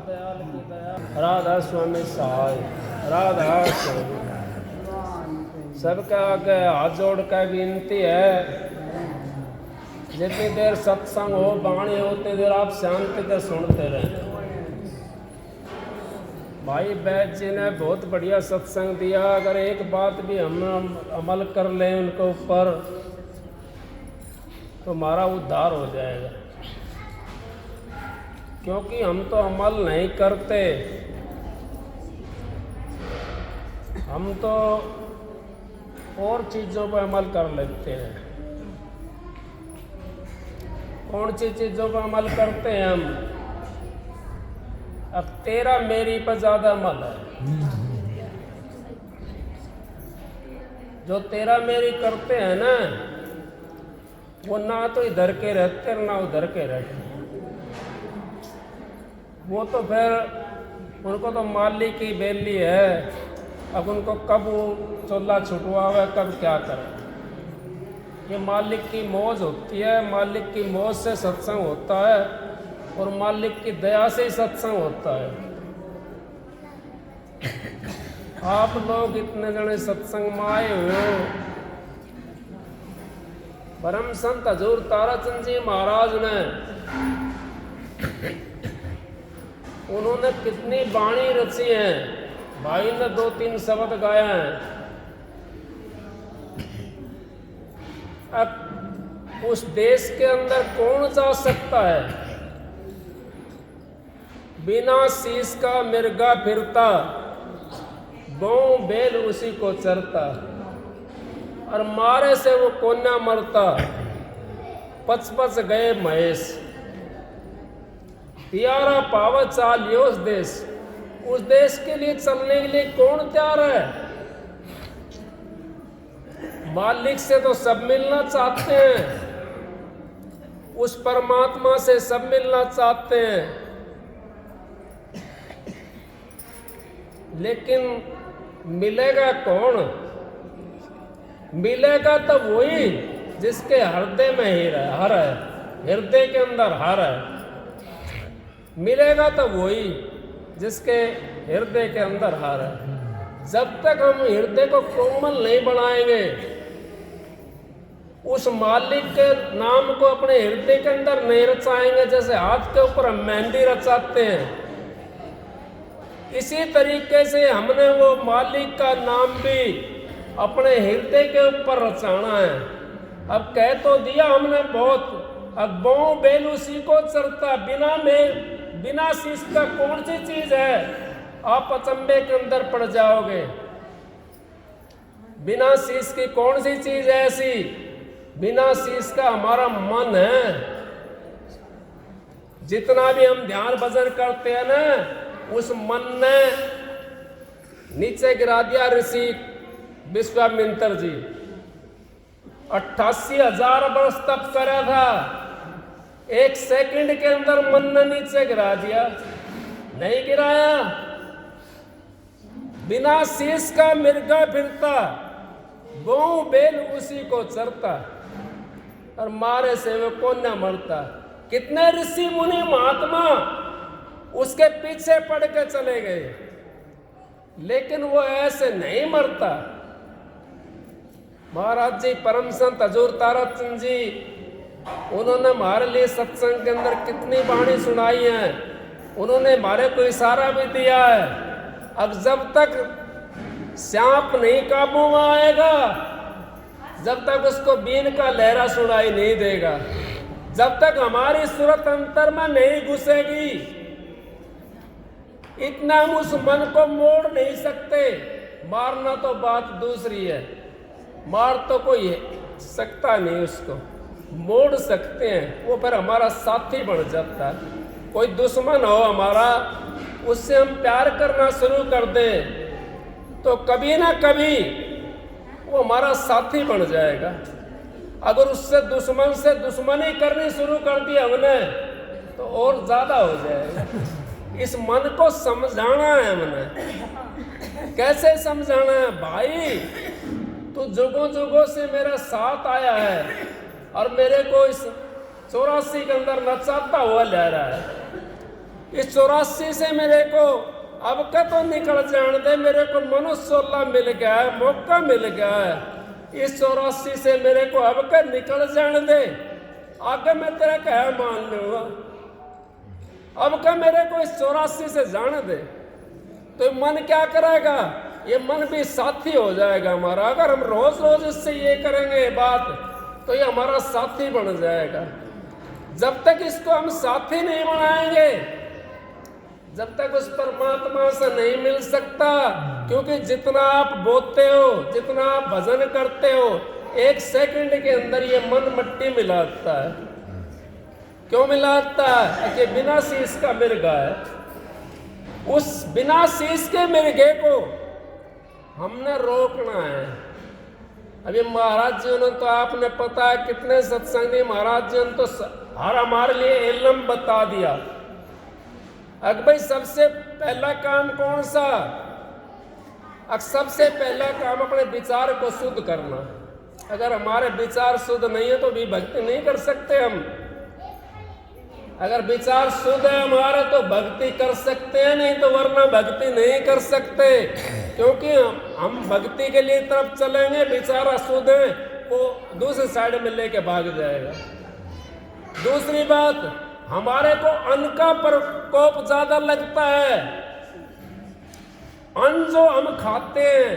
दयाल की दया। राधा स्वामी सहाय, राधा स्वामी। सबके आगे हाथ जोड़ कर विनती है, जितनी देर सत्संग हो, वाणी हो, उतनी देर आप शांति से सुनते रहें। भाई बैद जी ने बहुत बढ़िया सत्संग दिया। अगर एक बात भी हम अमल कर लें उनके ऊपर तो हमारा उद्धार हो जाएगा, क्योंकि हम तो अमल नहीं करते। हम तो और चीज़ों पर अमल कर लेते हैं। कौन सी चीज़ों पर अमल करते हैं हम? अब तेरा मेरी पर ज़्यादा अमल है। जो तेरा मेरी करते हैं ना, वो ना तो इधर के रहते ना उधर के रहते। वो तो फिर उनको तो मालिक की बेली है। अब उनको कब वो चोला छुटवावे, कब क्या करे। ये मालिक की मौज होती है। मालिक की मौज से सत्संग होता है और मालिक की दया से ही सत्संग होता है। आप लोग इतने जने सत्संग में आए हुए हो। परम संत हजूर ताराचंद जी महाराज ने, उन्होंने कितनी वाणी रची है। भाई ने 2-3 शब्द गाया है। अब उस देश के अंदर कौन जा सकता है? बिना शीश का मिर्गा फिरता, गौ बैल उसी को चरता, और मारे से वो कोन्या मरता, 55 गए महेश। प्यारा पावत चालियो उस देश। उस देश के लिए चलने के लिए कौन तैयार है? मालिक से तो सब मिलना चाहते हैं, उस परमात्मा से सब मिलना चाहते हैं, लेकिन मिलेगा कौन? मिलेगा तो वही जिसके हृदय में हर है, हृदय के अंदर हर है। मिलेगा तो वही जिसके हृदय के अंदर हर है। जब तक हम हृदय को कोमल नहीं बनाएंगे, उस मालिक के नाम को अपने हृदय के अंदर नहीं रचाएंगे, जैसे हाथ के ऊपर हम मेहंदी रचाते हैं, इसी तरीके से हमने वो मालिक का नाम भी अपने हृदय के ऊपर रचाना है। अब कह तो दिया हमने बहुत। अब गौ बैल उसी को चरता, बिना शीश का कौन सी चीज है? आप अचंभे के अंदर पड़ जाओगे। बिना शीश की कौन सी चीज है ऐसी? बिना शीश का हमारा मन है। जितना भी हम ध्यान भजन करते हैं ना, उस मन ने नीचे गिरा दिया ऋषि विश्वामित्र जी। 88,000 वर्ष तप करा था, 1 सेकंड के अंदर मन ने नीचे गिरा दिया। नहीं गिराया। बिना शीश का मिर्गा फिरता, गौ बैल उसी को चरता, और मारे से वो कौन न मरता। कितने ऋषि मुनि महात्मा उसके पीछे पड़ के चले गए, लेकिन वो ऐसे नहीं मरता। महाराज जी परम संत हजूर ताराचंद जी, उन्होंने हमारे लिए सत्संग के अंदर कितनी वाणी सुनाई है। उन्होंने हमारे को इशारा भी दिया है। अब जब तक सांप नहीं काबू में आएगा, जब तक उसको बीन का लहरा सुनाई नहीं देगा, जब तक हमारी सूरत अंतर में नहीं घुसेगी, इतना हम उस मन को मोड़ नहीं सकते। मारना तो बात दूसरी है, मार तो कोई सकता नहीं, उसको मोड़ सकते हैं। वो फिर हमारा साथी बन जाता है। कोई दुश्मन हो हमारा, उससे हम प्यार करना शुरू कर दें तो कभी ना कभी वो हमारा साथी बन जाएगा। अगर उससे दुश्मन से दुश्मनी करनी शुरू कर दी हमने, तो और ज्यादा हो जाएगा। इस मन को समझाना है हमने। कैसे समझाना है? भाई तू जुगों जुगों से मेरा साथ आया है और मेरे को इस 84 के अंदर नचाता हुआ ले रहा है। इस 84 से मेरे को अब का तो निकल जाने दे, मेरे को मनुष्योल्ला मिल गया है, मौका मिल गया है। इस 84 से मेरे को अब का निकल जाने दे, आगे मैं तेरा क्या मान लूंगा। अब का मेरे को इस 84 से जाने दे। तो मन क्या करेगा, ये मन भी साथी हो जाएगा हमारा। अगर हम रोज रोज इससे ये करेंगे बात, तो ये हमारा साथी बन जाएगा। जब तक इसको हम साथी नहीं बनाएंगे, जब तक उस परमात्मा से नहीं मिल सकता। क्योंकि जितना आप बोलते हो, जितना आप भजन करते हो, 1 सेकंड के अंदर ये मन मट्टी मिलाता है। क्यों मिलाता है? कि बिना शीश का मिर्गा है। उस बिना शीश के मिर्गे को हमने रोकना है। अभी महाराज जी ने तो आपने पता है कितने सत्संगी महाराज जी ने तो हर हमारे लिए इल्म बता दिया। अब भाई सबसे पहला काम कौन सा? अब सबसे पहला काम अपने विचार को शुद्ध करना। अगर हमारे विचार शुद्ध नहीं है तो भी भक्ति नहीं कर सकते हम। अगर विचार शुद्ध है हमारे तो भक्ति कर सकते हैं, नहीं तो वरना भक्ति नहीं कर सकते। क्योंकि हम भक्ति के लिए तरफ चलेंगे, विचार अशुद्ध है वो दूसरी साइड में लेके भाग जाएगा। दूसरी बात, हमारे को अन्न का प्रकोप ज्यादा लगता है। अन्न जो हम खाते हैं,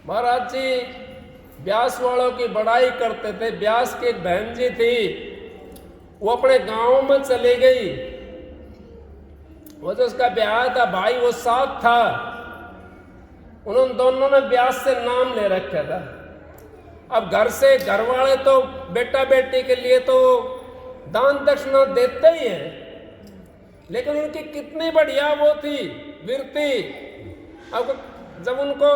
महाराज जी ब्यास वालों की बड़ाई करते थे। ब्यास की एक बहन जी थी, वो अपने गांव में चली गई। वो जो उसका ब्याह था, भाई वो साथ था, उन्होंने दोनों ने ब्यास से नाम ले रखा था। अब घर से घर वाले तो बेटा बेटी के लिए तो दान दक्षिणा देते ही हैं, लेकिन उनकी कितनी बढ़िया वो थी वीरती। अब जब उनको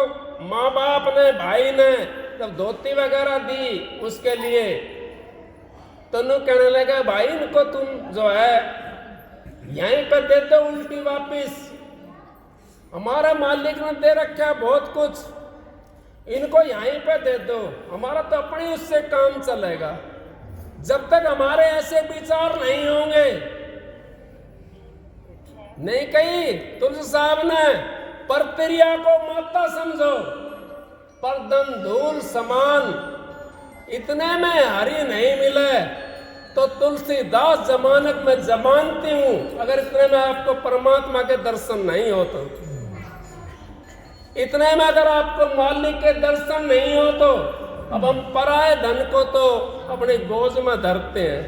माँ बाप ने, भाई ने जब धोती वगैरह दी उसके लिए, तो उन्होंने कहने लगा भाई इनको तुम जो है यहीं पे दे दो उल्टी वापिस। हमारा मालिक ने दे रखा है बहुत कुछ, इनको यहीं पे दे दो, हमारा तो अपनी उससे काम चलेगा। जब तक हमारे ऐसे विचार नहीं होंगे, नहीं कही तुलसी साहब ने, परप्रिया को माता समझो पर धन धूल समान। इतने में हरि नहीं मिले तो तुलसीदास जमानत में जमानती हूं। अगर इतने में आपको परमात्मा के दर्शन नहीं हो तो, इतने में अगर आपको मालिक के दर्शन नहीं हो तो, अब हम पराये धन को तो अपनी गोद में धरते हैं।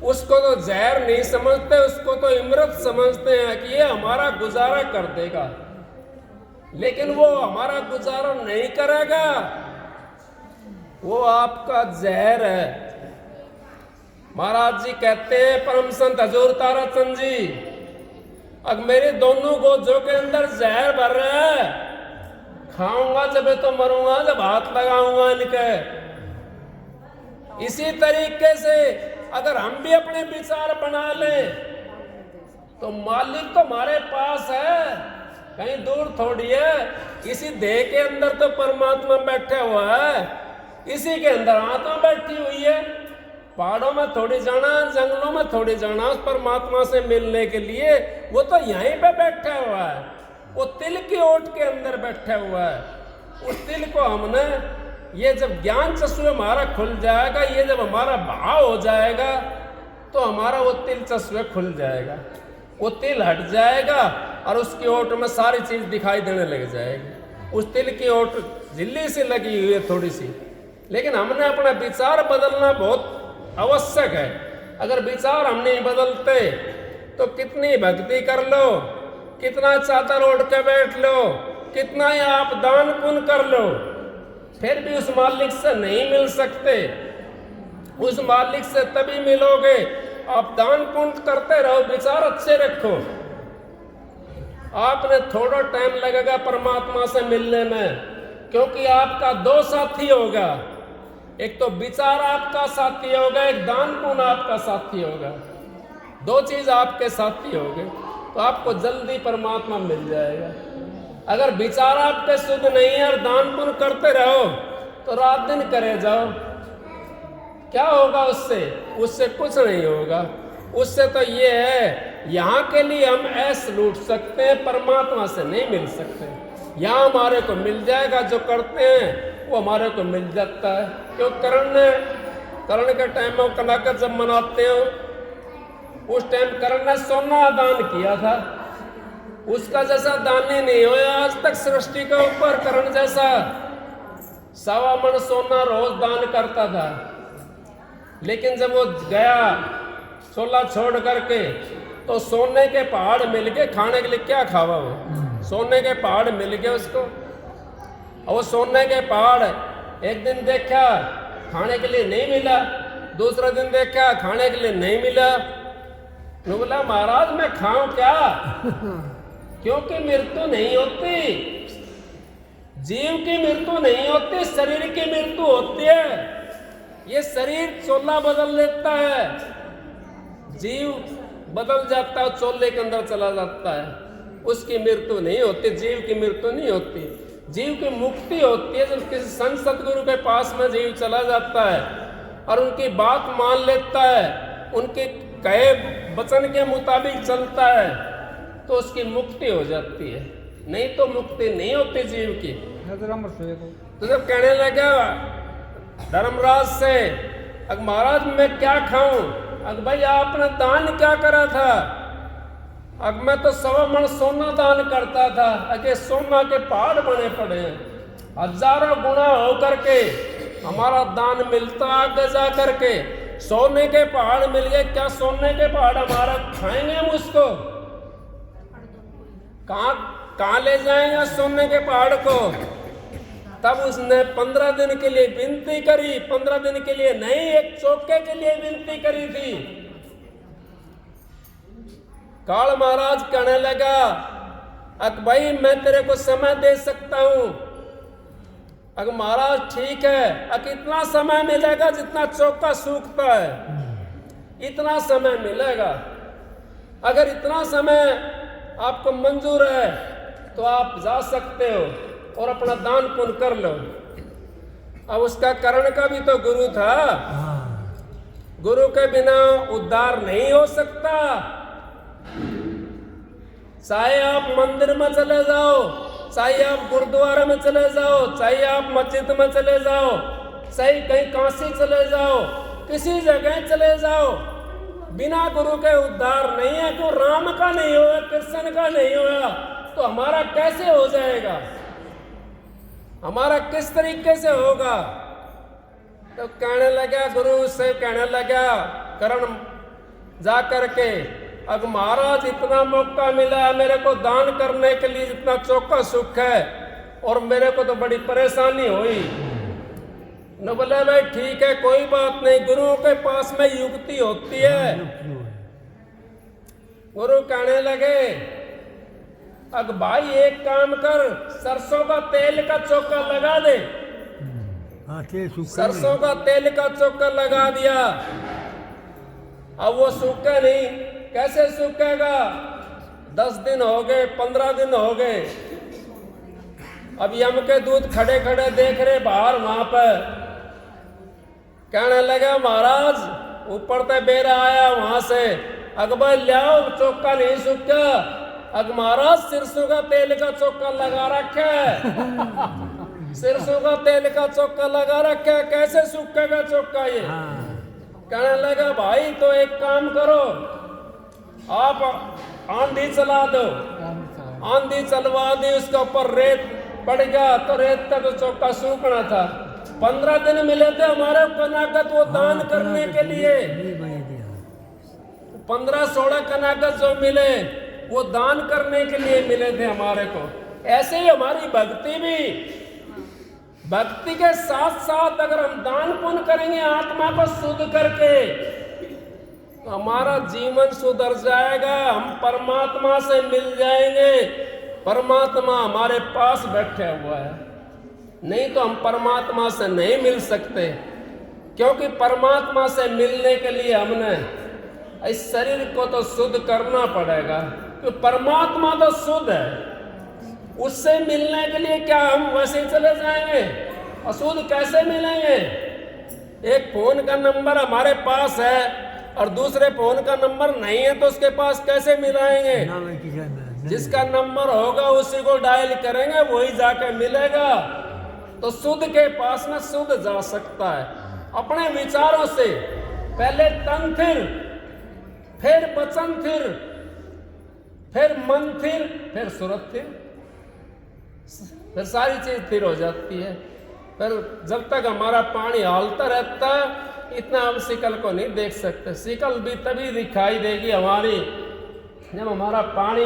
उसको तो जहर नहीं समझते, उसको तो इमरत समझते हैं कि ये हमारा गुजारा कर देगा, लेकिन वो हमारा गुजारा नहीं करेगा, वो आपका जहर है। महाराज जी कहते हैं, परम संत हजूर ताराचंद जी, अब मेरे दोनों गोजों के अंदर जहर भर रहा है, खाऊंगा जब तो मरूंगा जब हाथ लगाऊंगा इनके। इसी तरीके से अगर हम भी अपने विचार बना लें तो मालिक तो हमारे पास है, कहीं दूर थोड़ी है। इसी देह के अंदर तो परमात्मा बैठा हुआ है, इसी के अंदर आत्मा बैठी हुई है। पहाड़ों में थोड़ी जाना, जंगलों में थोड़ी जाना उस परमात्मा से मिलने के लिए, वो तो यहीं पे बैठा हुआ है। वो तिल की ओट के अंदर बैठा हुआ है। उस तिल को हमने, ये जब ज्ञान चश्मे हमारा खुल जाएगा, ये जब हमारा भाव हो जाएगा तो हमारा वो तिल चश्मे खुल जाएगा, वो तिल हट जाएगा और उसकी ओट में सारी चीज दिखाई देने लग जाएगी। उस तिल की ओट झिल्ली सी लगी हुई है थोड़ी सी, लेकिन हमने अपना विचार बदलना बहुत आवश्यक है। अगर विचार हम नहीं बदलते तो कितनी भक्ति कर लो, कितना चादर ओढ़ के बैठ लो, कितना ही आप दान पुण्य कर लो, फिर भी उस मालिक से नहीं मिल सकते। उस मालिक से तभी मिलोगे आप दान पुण्य करते रहो, विचार अच्छे रखो। आपने थोड़ा टाइम लगेगा परमात्मा से मिलने में, क्योंकि आपका दो साथी होगा, एक तो विचार आपका साथी होगा, एक दान पुण्य आपका साथी होगा। दो चीज आपके साथी होंगे तो आपको जल्दी परमात्मा मिल जाएगा। अगर विचार आपके शुद्ध नहीं है और दान पुण्य करते रहो तो रात दिन करे जाओ, क्या होगा उससे? उससे कुछ नहीं होगा। उससे तो ये है, यहाँ के लिए हम ऐश लूट सकते हैं, परमात्मा से नहीं मिल सकते। यहाँ हमारे को मिल जाएगा, जो करते हैं वो हमारे को मिल जाता है। क्यों? करण के टाइम में कनाकत जब मनाते हो, उस टाइम करण ने सोना दान किया था, उसका जैसा दान ही नहीं हुआ आज तक सृष्टि के ऊपर। करण जैसा 1.25 मन सोना रोज दान करता था, लेकिन जब वो गया सोला छोड़ करके, तो सोने के पहाड़ मिल गए खाने के लिए। क्या खावा वो? सोने के पहाड़ मिल गए उसको। और वो सोने के पहाड़ एक दिन देखा खाने के लिए नहीं मिला, दूसरा दिन देखा खाने के लिए नहीं मिला। वो बोला महाराज मैं खाऊं क्या? क्योंकि मृत्यु नहीं होती, जीव की मृत्यु नहीं होती, शरीर की मृत्यु होती है। ये शरीर चोला बदल लेता है, जीव बदल जाता है, चोले के अंदर चला जाता है, उसकी मृत्यु नहीं होती, जीव की मृत्यु नहीं होती। जीव की मुक्ति होती है जब किसी संत सतगुरु के पास में जीव चला जाता है और उनकी बात मान लेता है, उनके कहे वचन के मुताबिक चलता है, तो उसकी मुक्ति हो जाती है। नहीं तो मुक्ति नहीं होती जीव की। तो जब कहने लगा धर्मराज से, अग महाराज मैं क्या खाऊं? अग भाई आपने दान क्या करा था? अग मैं तो 1.25 मन सोना दान करता था। अगे सोना के पहाड़ बने पड़े हैं, हजारों गुना हो करके हमारा दान मिलता। आगे जा करके सोने के पहाड़ मिल गए, क्या सोने के पहाड़ हमारा खाएंगे हम उसको? कहाँ ले जाएंगे सोने के पहाड़ को? तब उसने 15 दिन के लिए विनती करी, 15 दिन के लिए नहीं, एक चौके के लिए विनती करी थी। काल महाराज कहने लगा, अक भाई मैं तेरे को समय दे सकता हूं। अगर महाराज ठीक है, अक इतना समय मिलेगा जितना चौका सूखता है, इतना समय मिलेगा। अगर इतना समय आपको मंजूर है तो आप जा सकते हो और अपना दान पुण्य कर लो। अब उसका करण का भी तो गुरु था, गुरु के बिना उद्धार नहीं हो सकता। चाहे आप मंदिर में चले जाओ, चाहे आप गुरुद्वारे में चले जाओ, चाहे आप मस्जिद में चले जाओ, चाहे कहीं काशी चले जाओ, किसी जगह चले जाओ, बिना गुरु के उद्धार नहीं है। तो राम का नहीं हुआ, कृष्ण का नहीं हुआ, तो हमारा कैसे हो जाएगा? हमारा किस तरीके से होगा? तो कहने लगा, गुरु से कहने लगा करण जा करके, अब महाराज इतना मौका मिला है मेरे को दान करने के लिए, जितना चौका सुख है, और मेरे को तो बड़ी परेशानी हुई। न बोले भाई ठीक है कोई बात नहीं, गुरुओं के पास में युक्ति होती है। गुरु कहने लगे, अब भाई एक काम कर, सरसों का तेल का चौका लगा दे। सरसों का तेल का चौका लगा दिया। अब वो सूखा नहीं, कैसे सूखेगा? 10 दिन हो गए, 15 दिन हो गए। अब यम के दूध खड़े खड़े देख रहे बाहर वहां पर। कहने लगा महाराज ऊपर से बेरा आया वहां से, अकबर लियाओ चौका नहीं सूखा। अग महाराज सरसों का तेल का चौका लगा रखा है, सरसों का तेल का चौका लगा रखा है, कैसे सूखेगा चौका ये? कहने लगा भाई तो एक काम करो, आप आंधी चला दो। आंधी चलवा दी, उसके ऊपर रेत पड़ गया, तो रेत का तो चौका सूखना था। 15 दिन मिले थे हमारे कनाकत वो दान करने के लिए। 15-16 कनाकत जो मिले वो दान करने के लिए मिले थे हमारे को। ऐसे ही हमारी भक्ति भी, भक्ति के साथ साथ अगर हम दान पुण्य करेंगे आत्मा को शुद्ध करके, तो हमारा जीवन सुधर जाएगा, हम परमात्मा से मिल जाएंगे। परमात्मा हमारे पास बैठा हुआ है, नहीं तो हम परमात्मा से नहीं मिल सकते। क्योंकि परमात्मा से मिलने के लिए हमने इस शरीर को तो शुद्ध करना पड़ेगा, तो परमात्मा तो शुद्ध है। उससे मिलने के लिए क्या हम वैसे चले जाएंगे? अशुद्ध कैसे मिलेंगे? एक फोन का नंबर हमारे पास है, और दूसरे फोन का नंबर नहीं है तो उसके पास कैसे मिलाएंगे? जिसका नंबर होगा उसी को डायल करेंगे, वही जाके मिलेगा। तो शुद्ध के पास में शुद्ध जा सकता है अपने विचारों से। पहले तन फिर वचन फिर मन फिर सूरत फिर सारी चीज फिर हो जाती है। फिर जब तक हमारा पानी हालता रहता है इतना हम शिकल को नहीं देख सकते। शिकल भी तभी दिखाई देगी हमारी जब हमारा पानी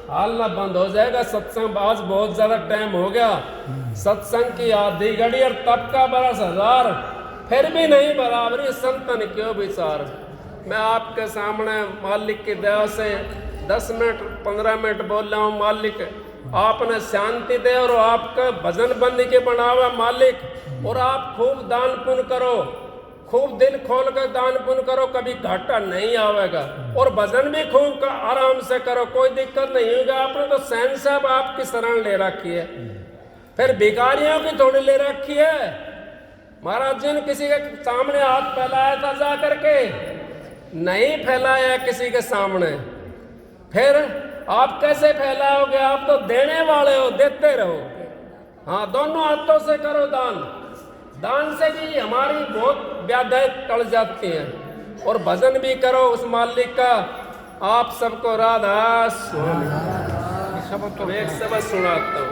हालना बंद हो जाएगा। सत्संग आज बहुत ज्यादा टाइम हो गया, सत्संग की आधी घड़ी और तब का बरस हजार, फिर भी नहीं बराबरी संतन क्यों विचार। मैं आपके सामने मालिक की दया से 10 मिनट 15 मिनट बोल रहा हूँ। मालिक आपने शांति दे और आपका भजन बंदी के बनावा मालिक। और आप खूब दान पुण्य करो, खूब दिल खोल कर दान पुण्य करो, कभी घाटा नहीं आवेगा। और भजन भी खूब आराम से करो, कोई दिक्कत नहीं होगा। आपने तो सैन साहब आपकी शरण ले रखी है, फिर भिखारियों की थोड़ी ले रखी है। महाराज जी ने किसी के सामने हाथ फैलाया था जा करके, नहीं फैलाया किसी के सामने। फिर आप कैसे फैलाओगे? आप तो देने वाले हो, देते रहो। हाँ, दोनों हाथों से करो दान। दान से भी हमारी बहुत व्याधियां टल जाती हैं। और भजन भी करो उस मालिक का। आप सबको राधा स्वामी। एक सबक सुनाता हूँ।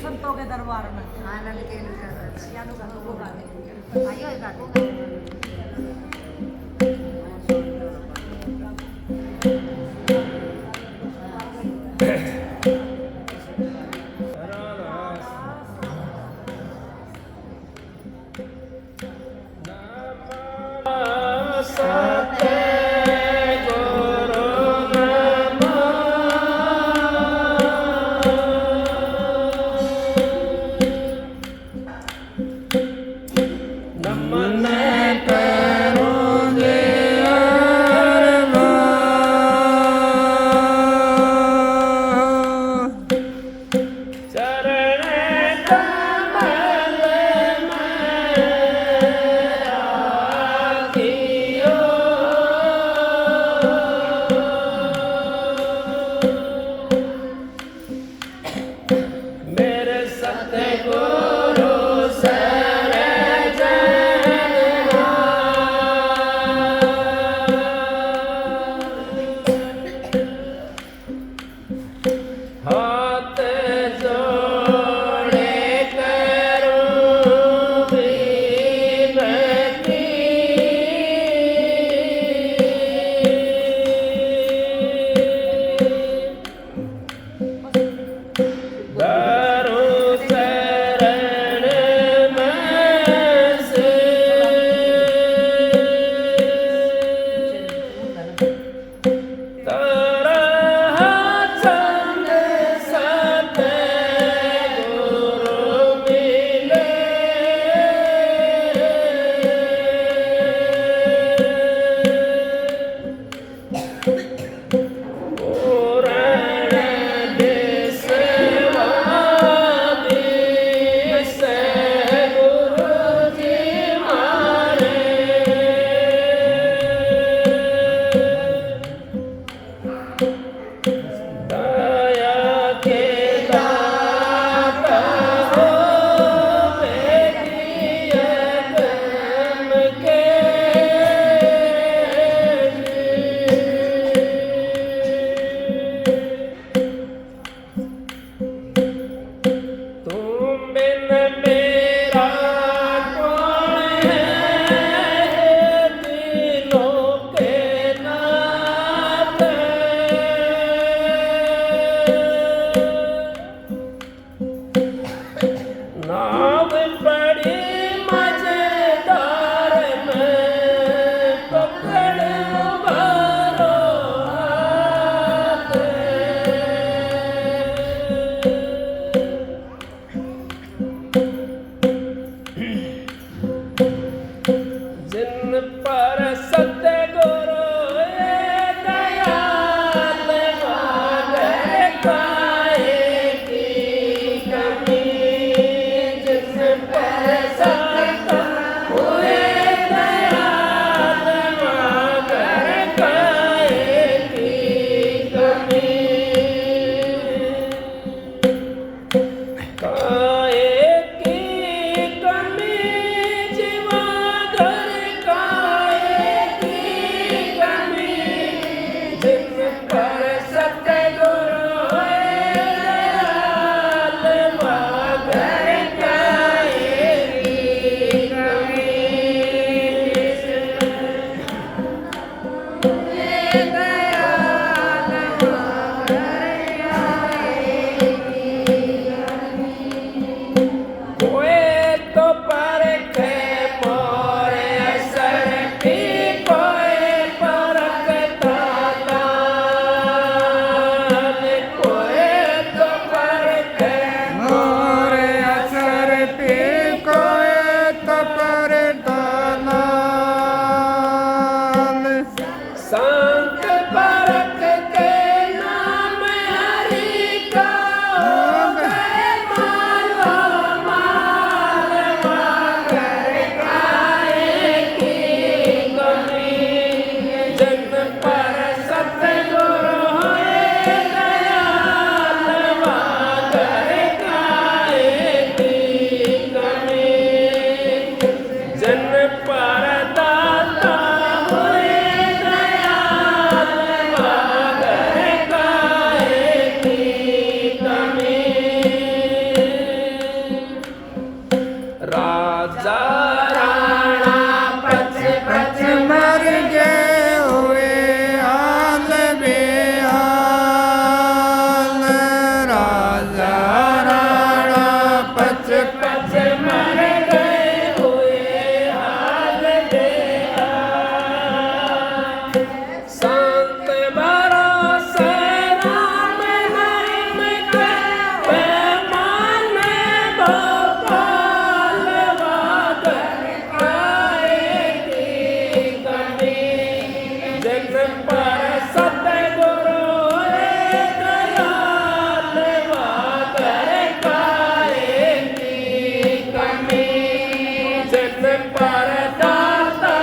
संतों के दरबार में आनंद के जन्म पर दाता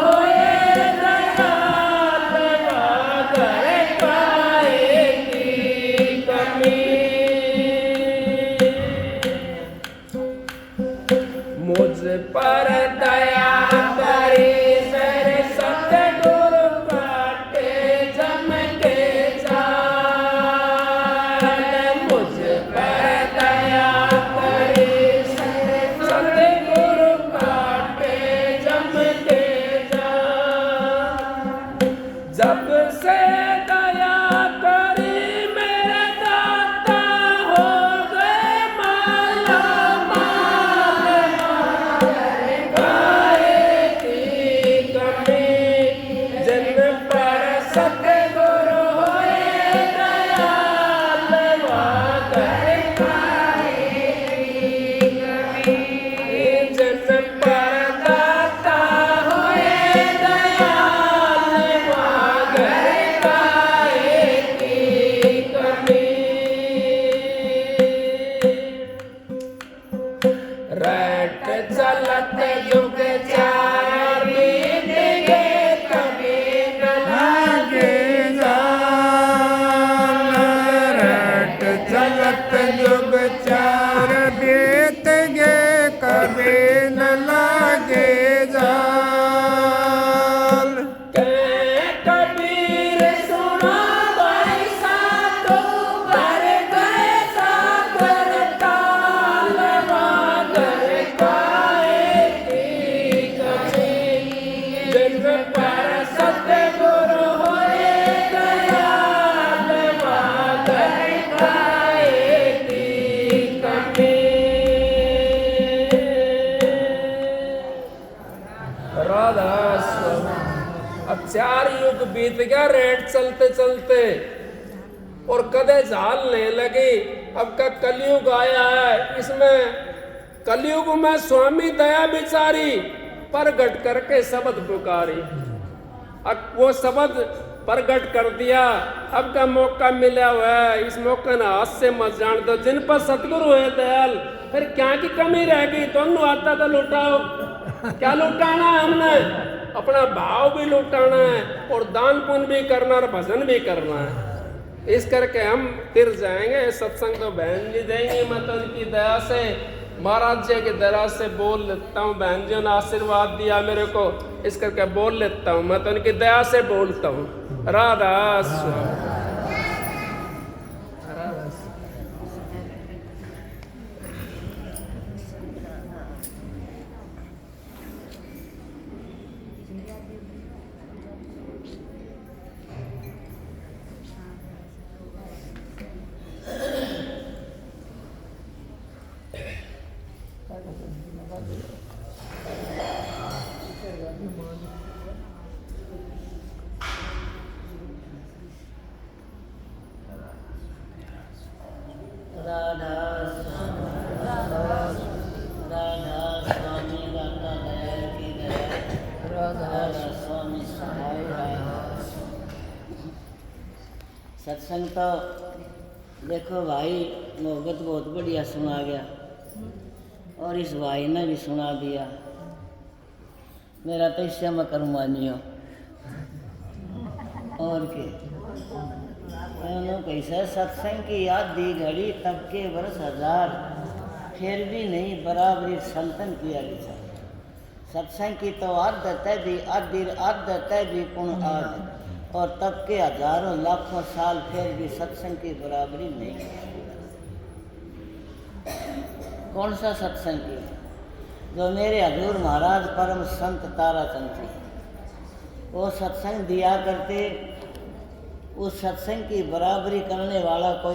होए दयाल वागर काहे की कमी मुझ पर दया करी मेरे सतगुरु काटे जम के जाल मुझ पर दया करी सतगुरु काटे जम के जाल जब से दया करी मेरे दाता हो गए माला सतगुरु होए दयाल वागर काहे की कमी जन्म पर दाता होए दयाल वागर काहे की कमी रट चलत जुग चार बीत गए कभी न लागे चलत जुग चार बीत गे कभी न लागे जाल कबीर सुना भाई साधु भर गए सागर ताल वागर काहे की कमी जन्म पर सतगुरु होए दयाल वागर काहे की कमी राधा स्वामी अब 4 युग बीत गया रेट चलते चलते और कदे झाल नहीं लगी अब का कलयुग आया है इसमें कलयुग में स्वामी दया बिचारी प्रगट करके शब्द पुकारी अब वो शब्द प्रगट कर दिया अब का मौका मिला हुआ है इस मौके ना हाथ से मत जान दो जिन पर सतगुरु है दयाल फिर क्या की कमी रहेगी दोनों आता तो लुटाओ क्या लुटाना है हमने अपना भाव भी लुटाना है और दान पुण्य भी करना और भजन भी करना है इस करके हम तिर जाएंगे सत्संग तो बहन जी देंगे मैं तो उनकी दया से महाराज जी की दया से बोल लेता हूँ बहन जी ने आशीर्वाद दिया मेरे को इस करके बोल लेता हूँ मैं तो उनकी दया से बोलता हूँ राधा स्वामी राधा स्वामी दाता दयाल की दया राधा स्वामी सहाय सत्संग तो देखो भाई मोहब्बत बहुत बढ़िया सुना गया और इस भाई ने भी सुना दिया मेरा तो इससे मैं करूँगा नहीं हो और क्या कैसा सत्संग की याद दी घड़ी तब के वर्ष 1000 फिर भी नहीं बराबरी संतन किया लिखा सत्संग की तो आदत है भी पुण्य आज और तब के हजारों लाखों साल फिर भी सत्संग की बराबरी नहीं की कौन सा सत्संग की जो मेरे हजूर महाराज परम संत ताराचंद जी वो सत्संग दिया करते उस सत्संग की बराबरी करने वाला कोई